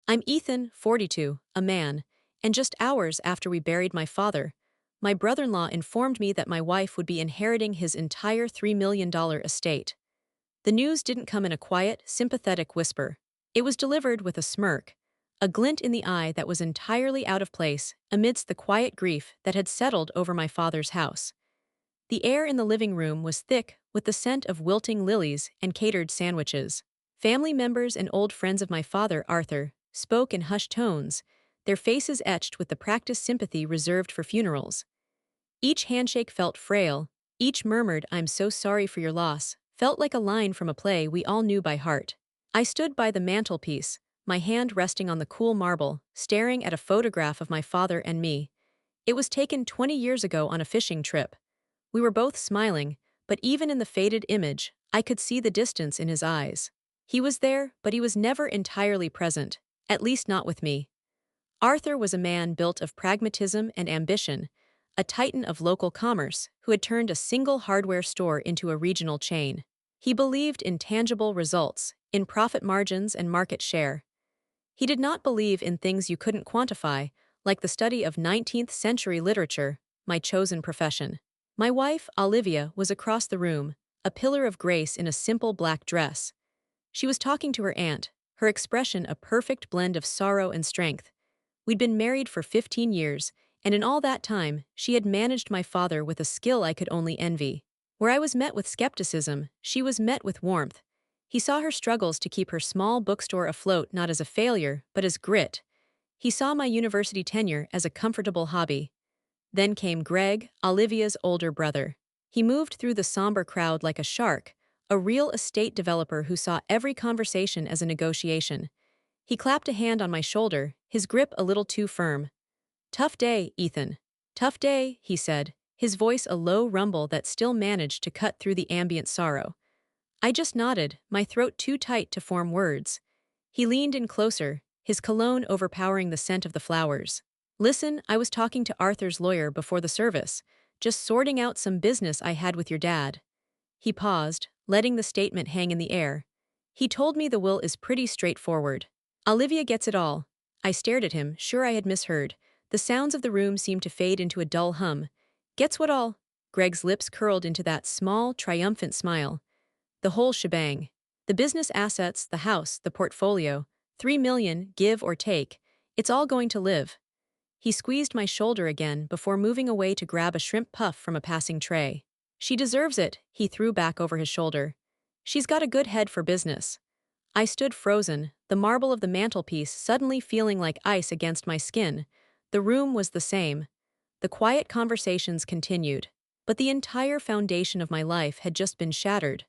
I'm Ethan, 42, a man, and just hours after we buried my father, my brother-in-law informed me that my wife would be inheriting his entire $3 million estate. The news didn't come in a quiet, sympathetic whisper. It was delivered with a smirk, a glint in the eye that was entirely out of place amidst the quiet grief that had settled over my father's house. The air in the living room was thick with the scent of wilting lilies and catered sandwiches. Family members and old friends of my father, Arthur, spoke in hushed tones, their faces etched with the practiced sympathy reserved for funerals. Each handshake felt frail, each murmured, "I'm so sorry for your loss," felt like a line from a play we all knew by heart. I stood by the mantelpiece, my hand resting on the cool marble, staring at a photograph of my father and me. It was taken 20 years ago on a fishing trip. We were both smiling, but even in the faded image, I could see the distance in his eyes. He was there, but he was never entirely present, at least not with me. Arthur was a man built of pragmatism and ambition, a titan of local commerce who had turned a single hardware store into a regional chain. He believed in tangible results, in profit margins and market share. He did not believe in things you couldn't quantify, like the study of 19th century literature, my chosen profession. My wife, Olivia, was across the room, a pillar of grace in a simple black dress. She was talking to her aunt, her expression a perfect blend of sorrow and strength. We'd been married for 15 years, and in all that time, she had managed my father with a skill I could only envy. Where I was met with skepticism, she was met with warmth. He saw her struggles to keep her small bookstore afloat not as a failure, but as grit. He saw my university tenure as a comfortable hobby. Then came Greg, Olivia's older brother. He moved through the somber crowd like a shark, a real estate developer who saw every conversation as a negotiation. He clapped a hand on my shoulder, his grip a little too firm. "Tough day, Ethan." "Tough day," he said, his voice a low rumble that still managed to cut through the ambient sorrow. I just nodded, my throat too tight to form words. He leaned in closer, his cologne overpowering the scent of the flowers. "Listen, I was talking to Arthur's lawyer before the service, just sorting out some business I had with your dad." He paused, letting the statement hang in the air. "He told me the will is pretty straightforward. Olivia gets it all." I stared at him, sure I had misheard. The sounds of the room seemed to fade into a dull hum. "Gets what all?" Greg's lips curled into that small, triumphant smile. "The whole shebang. The business assets, the house, the portfolio. 3 million, give or take. It's all going to live." He squeezed my shoulder again before moving away to grab a shrimp puff from a passing tray. "She deserves it," he threw back over his shoulder. "She's got a good head for business." I stood frozen, the marble of the mantelpiece suddenly feeling like ice against my skin. The room was the same. The quiet conversations continued, but the entire foundation of my life had just been shattered.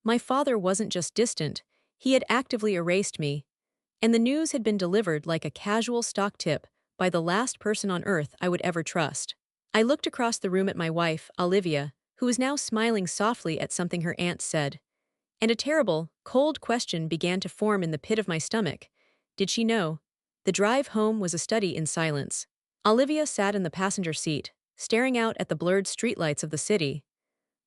My father wasn't just distant, he had actively erased me. And the news had been delivered like a casual stock tip by the last person on earth I would ever trust. I looked across the room at my wife, Olivia, who was now smiling softly at something her aunt said. And a terrible, cold question began to form in the pit of my stomach. Did she know? The drive home was a study in silence. Olivia sat in the passenger seat, staring out at the blurred streetlights of the city.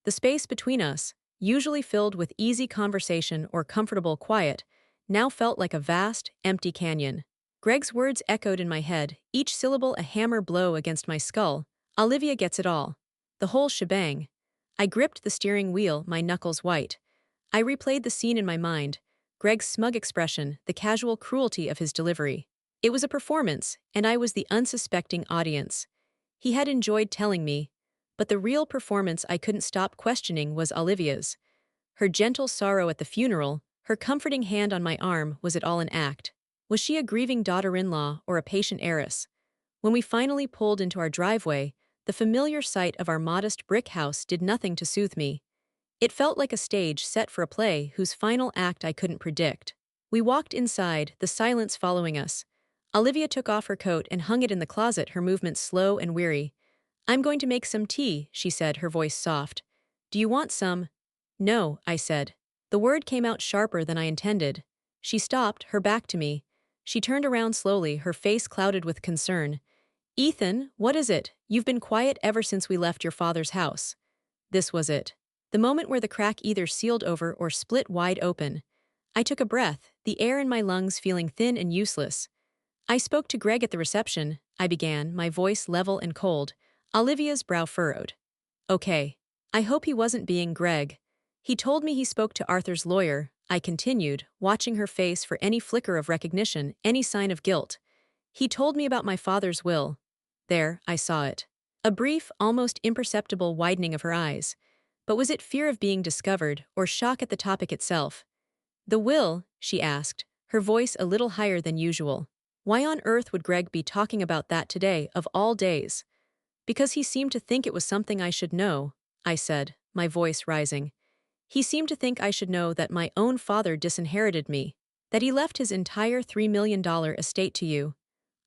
The space between us, usually filled with easy conversation or comfortable quiet, now felt like a vast, empty canyon. Greg's words echoed in my head, each syllable a hammer blow against my skull. "Olivia gets it all. The whole shebang." I gripped the steering wheel, my knuckles white. I replayed the scene in my mind, Greg's smug expression, the casual cruelty of his delivery. It was a performance, and I was the unsuspecting audience. He had enjoyed telling me, but the real performance I couldn't stop questioning was Olivia's. Her gentle sorrow at the funeral, her comforting hand on my arm, was it all an act? Was she a grieving daughter-in-law or a patient heiress? When we finally pulled into our driveway, the familiar sight of our modest brick house did nothing to soothe me. It felt like a stage set for a play whose final act I couldn't predict. We walked inside, the silence following us. Olivia took off her coat and hung it in the closet, her movements slow and weary. "I'm going to make some tea," she said, her voice soft. "Do you want some?" "No," I said. The word came out sharper than I intended. She stopped, her back to me. She turned around slowly, her face clouded with concern. "Ethan, what is it? You've been quiet ever since we left your father's house." This was it. The moment where the crack either sealed over or split wide open. I took a breath, the air in my lungs feeling thin and useless. I spoke to Greg at the reception, I began, my voice level and cold. Olivia's brow furrowed. Okay. I hope he wasn't being Greg. He told me he spoke to Arthur's lawyer, I continued, watching her face for any flicker of recognition, any sign of guilt. He told me about my father's will. There, I saw it. A brief, almost imperceptible widening of her eyes. But was it fear of being discovered, or shock at the topic itself? The will, she asked, her voice a little higher than usual. Why on earth would Greg be talking about that today, of all days? Because he seemed to think it was something I should know, I said, my voice rising. He seemed to think I should know that my own father disinherited me, that he left his entire $3 million estate to you.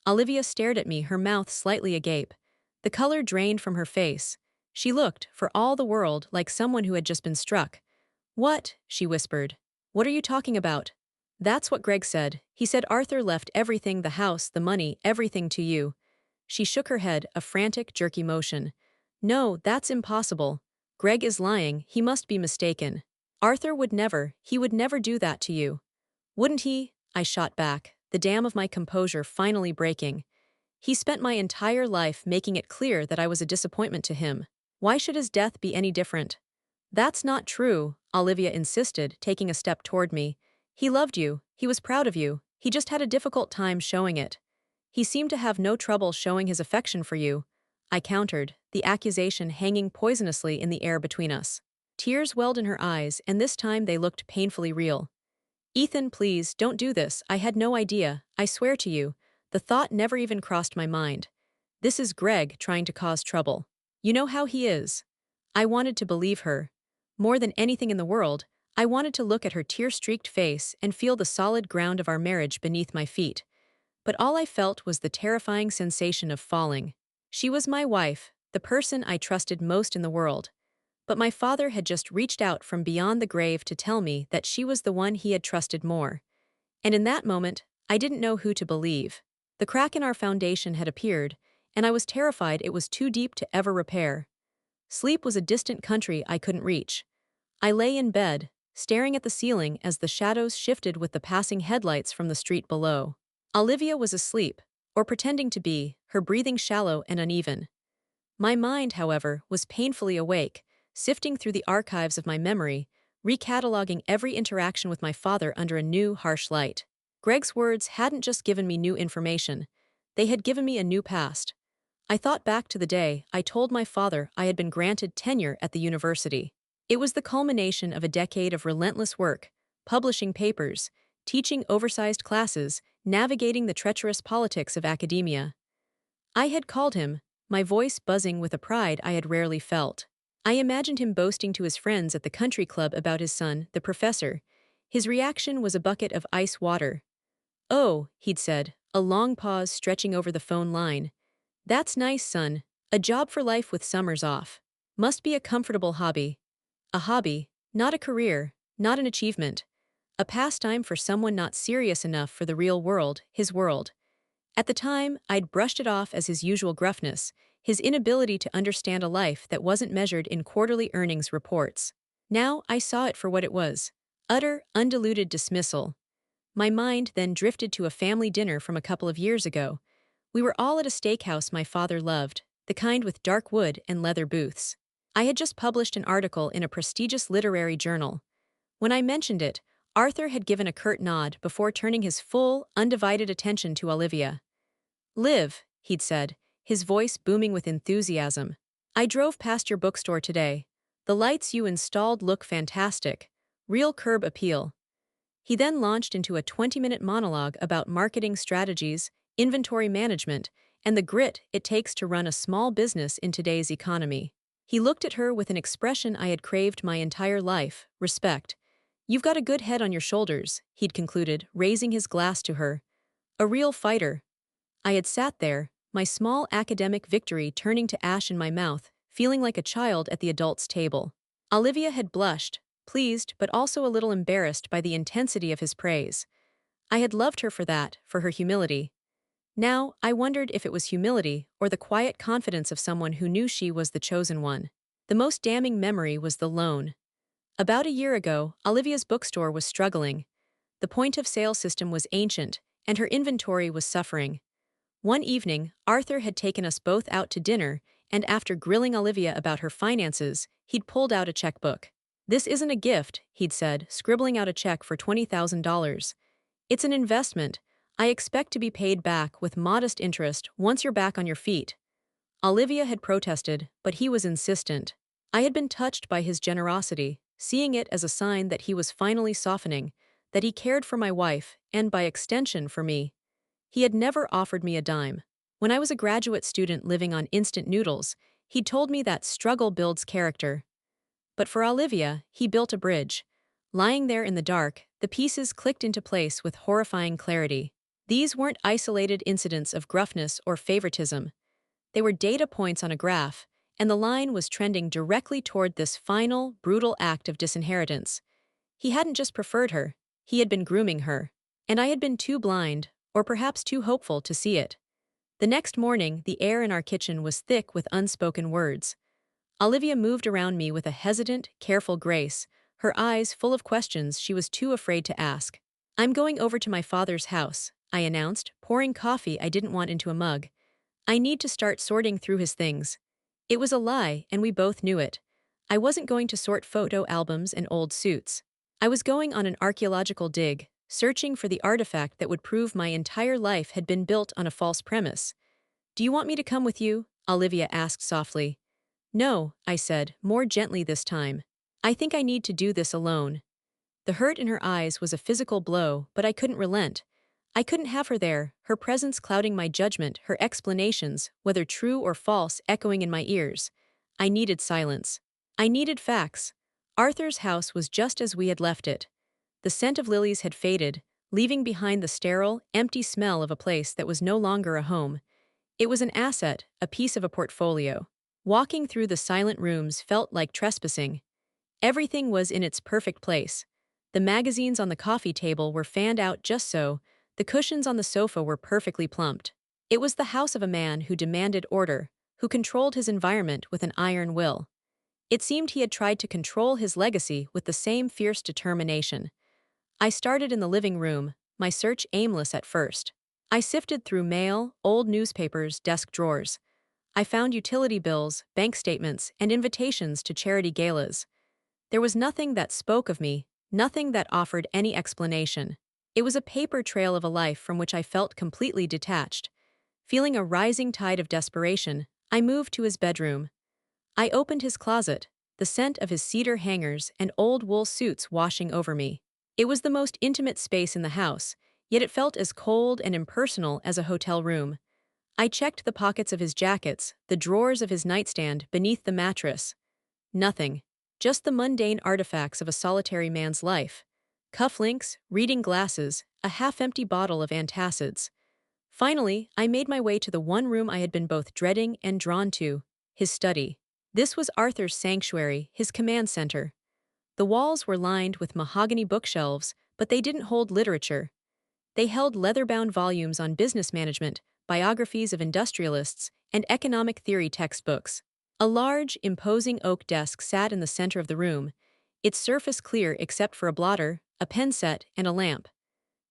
Olivia stared at me, her mouth slightly agape. The color drained from her face. She looked, for all the world, like someone who had just been struck. What? She whispered. What are you talking about? That's what Greg said. He said Arthur left everything, the house, the money, everything to you. She shook her head, a frantic, jerky motion. No, that's impossible. Greg is lying, he must be mistaken. Arthur would never, he would never do that to you. Wouldn't he? I shot back, the dam of my composure finally breaking. He spent my entire life making it clear that I was a disappointment to him. Why should his death be any different? That's not true, Olivia insisted, taking a step toward me. He loved you, he was proud of you, he just had a difficult time showing it. He seemed to have no trouble showing his affection for you, I countered, the accusation hanging poisonously in the air between us. Tears welled in her eyes, and this time they looked painfully real. Ethan, please, don't do this, I had no idea, I swear to you. The thought never even crossed my mind. This is Greg trying to cause trouble. You know how he is. I wanted to believe her. More than anything in the world, I wanted to look at her tear-streaked face and feel the solid ground of our marriage beneath my feet. But all I felt was the terrifying sensation of falling. She was my wife, the person I trusted most in the world. But my father had just reached out from beyond the grave to tell me that she was the one he had trusted more. And in that moment, I didn't know who to believe. The crack in our foundation had appeared, and I was terrified it was too deep to ever repair. Sleep was a distant country I couldn't reach. I lay in bed, staring at the ceiling as the shadows shifted with the passing headlights from the street below. Olivia was asleep, or pretending to be, her breathing shallow and uneven. My mind, however, was painfully awake, sifting through the archives of my memory, recataloguing every interaction with my father under a new, harsh light. Greg's words hadn't just given me new information, they had given me a new past. I thought back to the day I told my father I had been granted tenure at the university. It was the culmination of a decade of relentless work, publishing papers, teaching oversized classes, navigating the treacherous politics of academia. I had called him, my voice buzzing with a pride I had rarely felt. I imagined him boasting to his friends at the country club about his son, the professor. His reaction was a bucket of ice water. Oh, he'd said, a long pause stretching over the phone line. That's nice, son. A job for life with summers off. Must be a comfortable hobby. A hobby, not a career, not an achievement. A pastime for someone not serious enough for the real world, his world. At the time, I'd brushed it off as his usual gruffness, his inability to understand a life that wasn't measured in quarterly earnings reports. Now I saw it for what it was. Utter, undiluted dismissal. My mind then drifted to a family dinner from a couple of years ago. We were all at a steakhouse my father loved, the kind with dark wood and leather booths. I had just published an article in a prestigious literary journal. When I mentioned it, Arthur had given a curt nod before turning his full, undivided attention to Olivia. Liv, he'd said, his voice booming with enthusiasm. I drove past your bookstore today. The lights you installed look fantastic. Real curb appeal. He then launched into a 20-minute monologue about marketing strategies, inventory management, and the grit it takes to run a small business in today's economy. He looked at her with an expression I had craved my entire life, respect. You've got a good head on your shoulders, he'd concluded, raising his glass to her. A real fighter. I had sat there, my small academic victory turning to ash in my mouth, feeling like a child at the adults' table. Olivia had blushed, pleased but also a little embarrassed by the intensity of his praise. I had loved her for that, for her humility. Now, I wondered if it was humility or the quiet confidence of someone who knew she was the chosen one. The most damning memory was the loan. About a year ago, Olivia's bookstore was struggling. The point-of-sale system was ancient, and her inventory was suffering. One evening, Arthur had taken us both out to dinner, and after grilling Olivia about her finances, he'd pulled out a checkbook. "This isn't a gift," he'd said, scribbling out a check for $20,000. "It's an investment. I expect to be paid back with modest interest once you're back on your feet." Olivia had protested, but he was insistent. I had been touched by his generosity, seeing it as a sign that he was finally softening, that he cared for my wife, and by extension for me. He had never offered me a dime. When I was a graduate student living on instant noodles, he'd told me that struggle builds character. But for Olivia, he built a bridge. Lying there in the dark, the pieces clicked into place with horrifying clarity. These weren't isolated incidents of gruffness or favoritism. They were data points on a graph, and the line was trending directly toward this final, brutal act of disinheritance. He hadn't just preferred her, he had been grooming her. And I had been too blind, or perhaps too hopeful, to see it. The next morning, the air in our kitchen was thick with unspoken words. Olivia moved around me with a hesitant, careful grace, her eyes full of questions she was too afraid to ask. "I'm going over to my father's house," I announced, pouring coffee I didn't want into a mug. "I need to start sorting through his things." It was a lie, and we both knew it. I wasn't going to sort photo albums and old suits. I was going on an archaeological dig, searching for the artifact that would prove my entire life had been built on a false premise. "Do you want me to come with you?" Olivia asked softly. "No," I said, more gently this time. "I think I need to do this alone." The hurt in her eyes was a physical blow, but I couldn't relent. I couldn't have her there, her presence clouding my judgment, her explanations, whether true or false, echoing in my ears. I needed silence. I needed facts. Arthur's house was just as we had left it. The scent of lilies had faded, leaving behind the sterile, empty smell of a place that was no longer a home. It was an asset, a piece of a portfolio. Walking through the silent rooms felt like trespassing. Everything was in its perfect place. The magazines on the coffee table were fanned out just so, the cushions on the sofa were perfectly plumped. It was the house of a man who demanded order, who controlled his environment with an iron will. It seemed he had tried to control his legacy with the same fierce determination. I started in the living room, my search aimless at first. I sifted through mail, old newspapers, desk drawers. I found utility bills, bank statements, and invitations to charity galas. There was nothing that spoke of me, nothing that offered any explanation. It was a paper trail of a life from which I felt completely detached. Feeling a rising tide of desperation, I moved to his bedroom. I opened his closet, the scent of his cedar hangers and old wool suits washing over me. It was the most intimate space in the house, yet it felt as cold and impersonal as a hotel room. I checked the pockets of his jackets, the drawers of his nightstand, beneath the mattress. Nothing. Just the mundane artifacts of a solitary man's life. Cufflinks, reading glasses, a half-empty bottle of antacids. Finally, I made my way to the one room I had been both dreading and drawn to, his study. This was Arthur's sanctuary, his command center. The walls were lined with mahogany bookshelves, but they didn't hold literature. They held leather-bound volumes on business management, biographies of industrialists, and economic theory textbooks. A large, imposing oak desk sat in the center of the room, its surface clear except for a blotter, a pen set, and a lamp.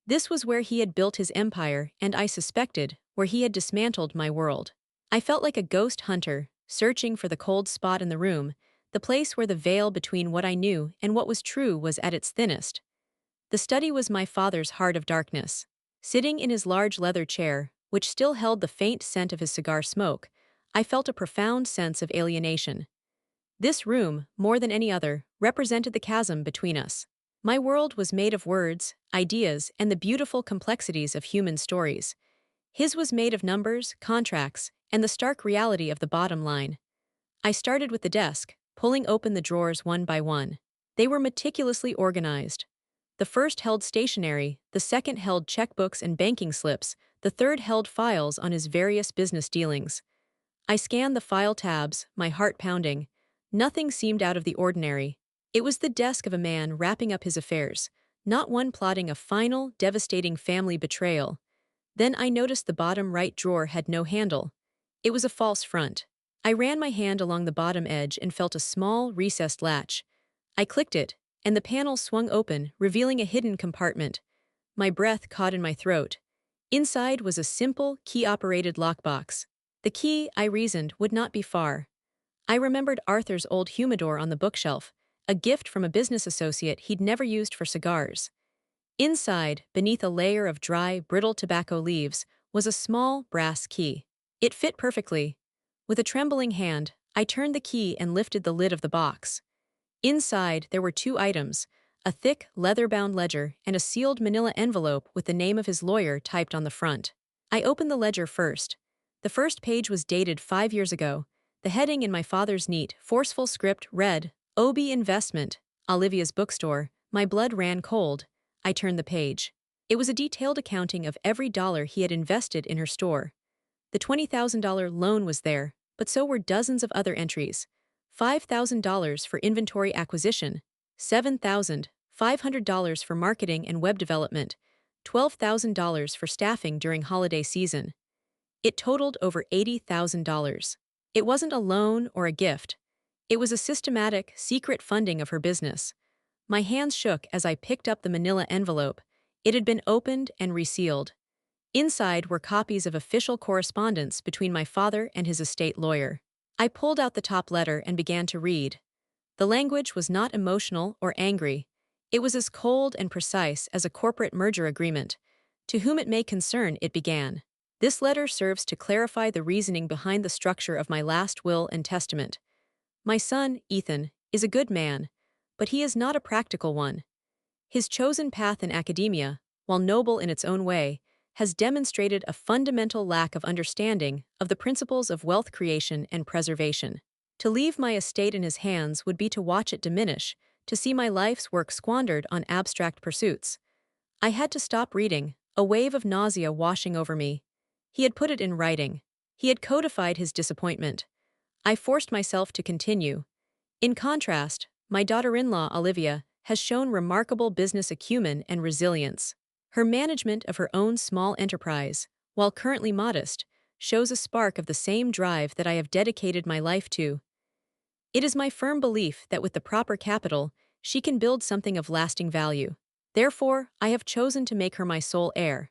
This was where he had built his empire, and I suspected, where he had dismantled my world. I felt like a ghost hunter, searching for the cold spot in the room, the place where the veil between what I knew and what was true was at its thinnest. The study was my father's heart of darkness. Sitting in his large leather chair, which still held the faint scent of his cigar smoke, I felt a profound sense of alienation. This room, more than any other, represented the chasm between us. My world was made of words, ideas, and the beautiful complexities of human stories. His was made of numbers, contracts, and the stark reality of the bottom line. I started with the desk, pulling open the drawers one by one. They were meticulously organized. The first held stationery, the second held checkbooks and banking slips, the third held files on his various business dealings. I scanned the file tabs, my heart pounding. Nothing seemed out of the ordinary. It was the desk of a man wrapping up his affairs, not one plotting a final, devastating family betrayal. Then I noticed the bottom right drawer had no handle. It was a false front. I ran my hand along the bottom edge and felt a small, recessed latch. I clicked it, and the panel swung open, revealing a hidden compartment. My breath caught in my throat. Inside was a simple, key-operated lockbox. The key, I reasoned, would not be far. I remembered Arthur's old humidor on the bookshelf, a gift from a business associate he'd never used for cigars. Inside, beneath a layer of dry, brittle tobacco leaves, was a small, brass key. It fit perfectly. With a trembling hand, I turned the key and lifted the lid of the box. Inside, there were two items, a thick, leather-bound ledger and a sealed manila envelope with the name of his lawyer typed on the front. I opened the ledger first. The first page was dated 5 years ago. The heading in my father's neat, forceful script read, "OB Investment, Olivia's Bookstore." My blood ran cold. I turned the page. It was a detailed accounting of every dollar he had invested in her store. The $20,000 loan was there, but so were dozens of other entries. $5,000 for inventory acquisition, $7,500 for marketing and web development, $12,000 for staffing during holiday season. It totaled over $80,000. It wasn't a loan or a gift. It was a systematic, secret funding of her business. My hands shook as I picked up the manila envelope. It had been opened and resealed. Inside were copies of official correspondence between my father and his estate lawyer. I pulled out the top letter and began to read. The language was not emotional or angry. It was as cold and precise as a corporate merger agreement. To whom it may concern, it began. This letter serves to clarify the reasoning behind the structure of my last will and testament. My son, Ethan, is a good man, but he is not a practical one. His chosen path in academia, while noble in its own way, has demonstrated a fundamental lack of understanding of the principles of wealth creation and preservation. To leave my estate in his hands would be to watch it diminish, to see my life's work squandered on abstract pursuits. I had to stop reading, a wave of nausea washing over me. He had put it in writing. He had codified his disappointment. I forced myself to continue. In contrast, my daughter-in-law, Olivia, has shown remarkable business acumen and resilience. Her management of her own small enterprise, while currently modest, shows a spark of the same drive that I have dedicated my life to. It is my firm belief that with the proper capital, she can build something of lasting value. Therefore, I have chosen to make her my sole heir.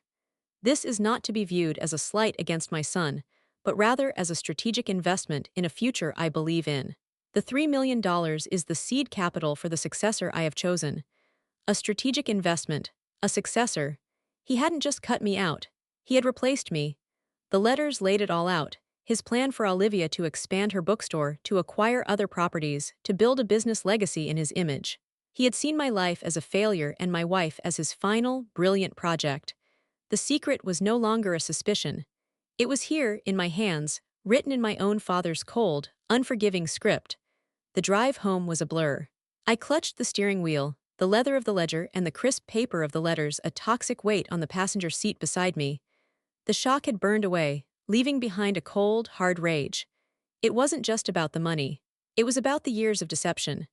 This is not to be viewed as a slight against my son, but rather as a strategic investment in a future I believe in. The $3 million is the seed capital for the successor I have chosen. A strategic investment, a successor. He hadn't just cut me out. He had replaced me. The letters laid it all out. His plan for Olivia to expand her bookstore, to acquire other properties, to build a business legacy in his image. He had seen my life as a failure and my wife as his final, brilliant project. The secret was no longer a suspicion. It was here, in my hands, written in my own father's cold, unforgiving script. The drive home was a blur. I clutched the steering wheel, the leather of the ledger and the crisp paper of the letters a toxic weight on the passenger seat beside me. The shock had burned away, leaving behind a cold, hard rage. It wasn't just about the money. It was about the years of deception.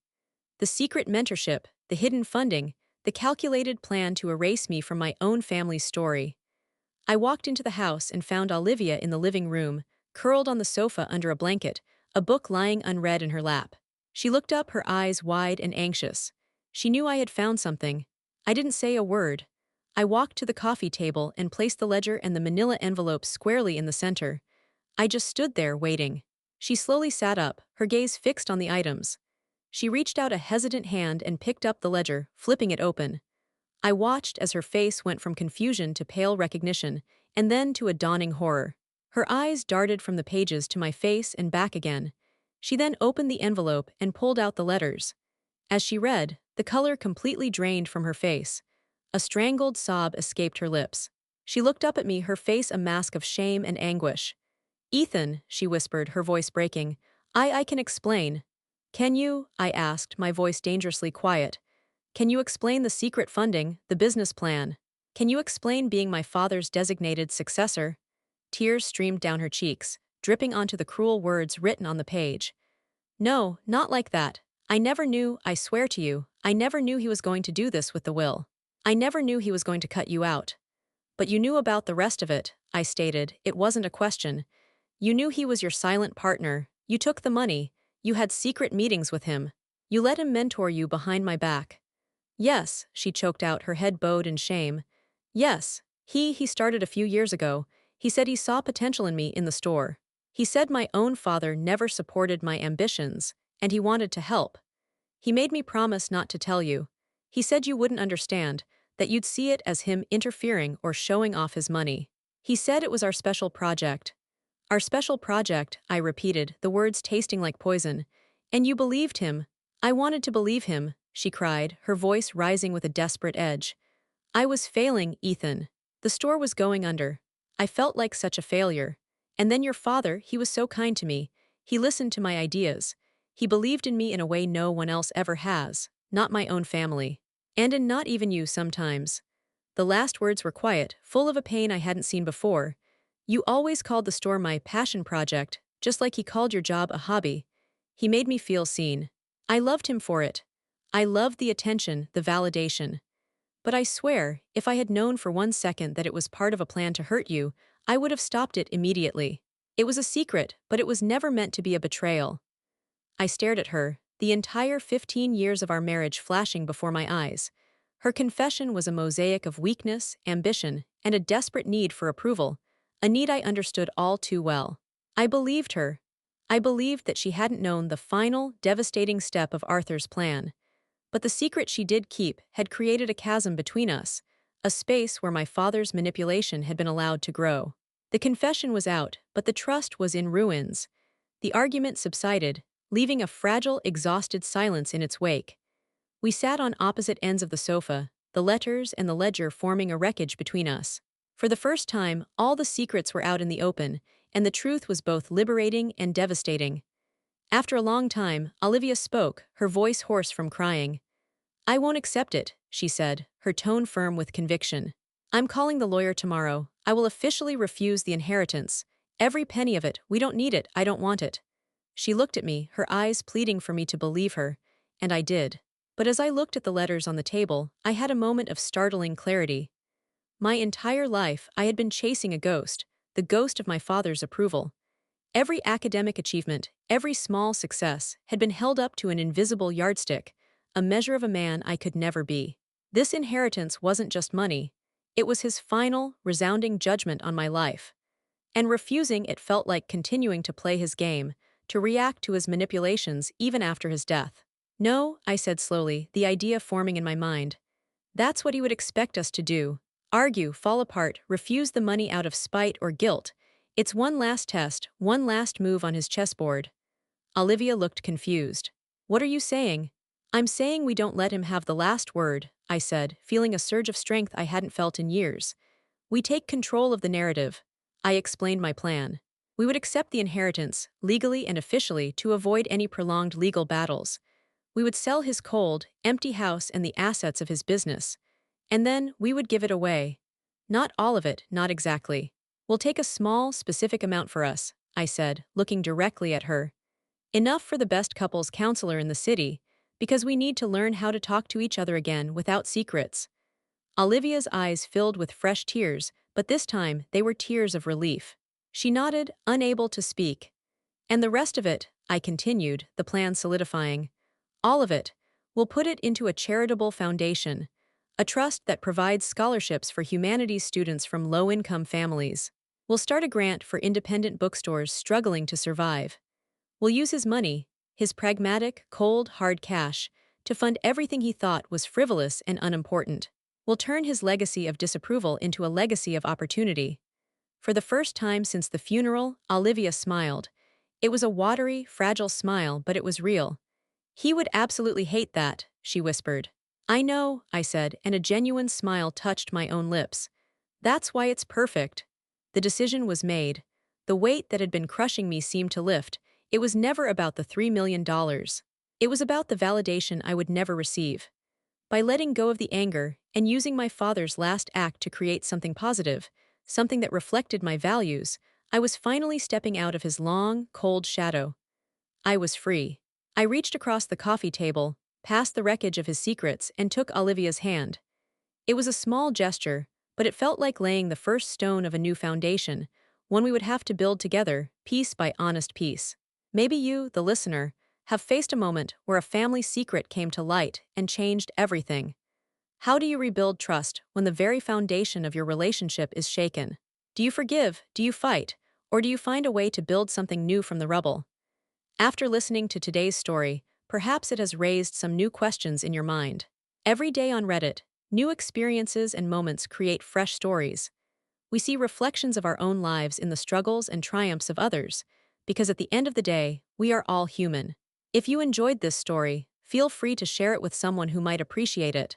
The secret mentorship, the hidden funding, the calculated plan to erase me from my own family's story. I walked into the house and found Olivia in the living room, curled on the sofa under a blanket, a book lying unread in her lap. She looked up, her eyes wide and anxious. She knew I had found something. I didn't say a word. I walked to the coffee table and placed the ledger and the manila envelope squarely in the center. I just stood there, waiting. She slowly sat up, her gaze fixed on the items. She reached out a hesitant hand and picked up the ledger, flipping it open. I watched as her face went from confusion to pale recognition, and then to a dawning horror. Her eyes darted from the pages to my face and back again. She then opened the envelope and pulled out the letters. As she read, the color completely drained from her face. A strangled sob escaped her lips. She looked up at me, her face a mask of shame and anguish. "Ethan," she whispered, her voice breaking, I can explain." "Can you?" I asked, my voice dangerously quiet. "Can you explain the secret funding, the business plan? Can you explain being my father's designated successor?" Tears streamed down her cheeks, dripping onto the cruel words written on the page. "No, not like that. I never knew, I swear to you, I never knew he was going to do this with the will. I never knew he was going to cut you out. But you knew about the rest of it," I stated. It wasn't a question. "You knew he was your silent partner. You took the money. You had secret meetings with him. You let him mentor you behind my back." "Yes," she choked out, her head bowed in shame. Yes, he started a few years ago. He said he saw potential in me in the store. He said my own father never supported my ambitions, and he wanted to help. He made me promise not to tell you. He said you wouldn't understand, that you'd see it as him interfering or showing off his money. He said it was our special project. Our special project, I repeated, the words tasting like poison. And you believed him. I wanted to believe him, she cried, her voice rising with a desperate edge. I was failing, Ethan. The store was going under. I felt like such a failure. And then your father, he was so kind to me. He listened to my ideas. He believed in me in a way no one else ever has, not my own family. And in not even you sometimes. The last words were quiet, full of a pain I hadn't seen before. You always called the store my passion project, just like he called your job a hobby. He made me feel seen. I loved him for it. I loved the attention, the validation. But I swear, if I had known for 1 second that it was part of a plan to hurt you, I would have stopped it immediately. It was a secret, but it was never meant to be a betrayal. I stared at her, the entire 15 years of our marriage flashing before my eyes. Her confession was a mosaic of weakness, ambition, and a desperate need for approval, a need I understood all too well. I believed her. I believed that she hadn't known the final, devastating step of Arthur's plan. But the secret she did keep had created a chasm between us, a space where my father's manipulation had been allowed to grow. The confession was out, but the trust was in ruins. The argument subsided, leaving a fragile, exhausted silence in its wake. We sat on opposite ends of the sofa, the letters and the ledger forming a wreckage between us. For the first time, all the secrets were out in the open, and the truth was both liberating and devastating. After a long time, Olivia spoke, her voice hoarse from crying. I won't accept it, she said, her tone firm with conviction. I'm calling the lawyer tomorrow. I will officially refuse the inheritance. Every penny of it. We don't need it. I don't want it. She looked at me, her eyes pleading for me to believe her, and I did. But as I looked at the letters on the table, I had a moment of startling clarity. My entire life, I had been chasing a ghost, the ghost of my father's approval. Every academic achievement, every small success, had been held up to an invisible yardstick, a measure of a man I could never be. This inheritance wasn't just money. It was his final, resounding judgment on my life. And refusing it felt like continuing to play his game, to react to his manipulations even after his death. No, I said slowly, the idea forming in my mind. That's what he would expect us to do. Argue, fall apart, refuse the money out of spite or guilt. It's one last test, one last move on his chessboard. Olivia looked confused. What are you saying? I'm saying we don't let him have the last word, I said, feeling a surge of strength I hadn't felt in years. We take control of the narrative. I explained my plan. We would accept the inheritance, legally and officially, to avoid any prolonged legal battles. We would sell his cold, empty house and the assets of his business. And then we would give it away. Not all of it, not exactly. We'll take a small, specific amount for us, I said, looking directly at her. Enough for the best couples counselor in the city, because we need to learn how to talk to each other again without secrets. Olivia's eyes filled with fresh tears, but this time they were tears of relief. She nodded, unable to speak. And the rest of it, I continued, the plan solidifying. All of it. We'll put it into a charitable foundation, a trust that provides scholarships for humanities students from low-income families. We'll start a grant for independent bookstores struggling to survive. We'll use his money, his pragmatic, cold, hard cash, to fund everything he thought was frivolous and unimportant. We'll turn his legacy of disapproval into a legacy of opportunity. For the first time since the funeral, Olivia smiled. It was a watery, fragile smile, but it was real. He would absolutely hate that, she whispered. I know, I said, and a genuine smile touched my own lips. That's why it's perfect. The decision was made. The weight that had been crushing me seemed to lift. It was never about the $3 million. It was about the validation I would never receive. By letting go of the anger and using my father's last act to create something positive, something that reflected my values, I was finally stepping out of his long, cold shadow. I was free. I reached across the coffee table, past the wreckage of his secrets, and took Olivia's hand. It was a small gesture, but it felt like laying the first stone of a new foundation, one we would have to build together, piece by honest piece. Maybe you, the listener, have faced a moment where a family secret came to light and changed everything. How do you rebuild trust when the very foundation of your relationship is shaken? Do you forgive? Do you fight? Or do you find a way to build something new from the rubble? After listening to today's story, perhaps it has raised some new questions in your mind. Every day on Reddit, new experiences and moments create fresh stories. We see reflections of our own lives in the struggles and triumphs of others, because at the end of the day, we are all human. If you enjoyed this story, feel free to share it with someone who might appreciate it.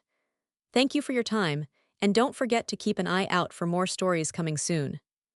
Thank you for your time, and don't forget to keep an eye out for more stories coming soon.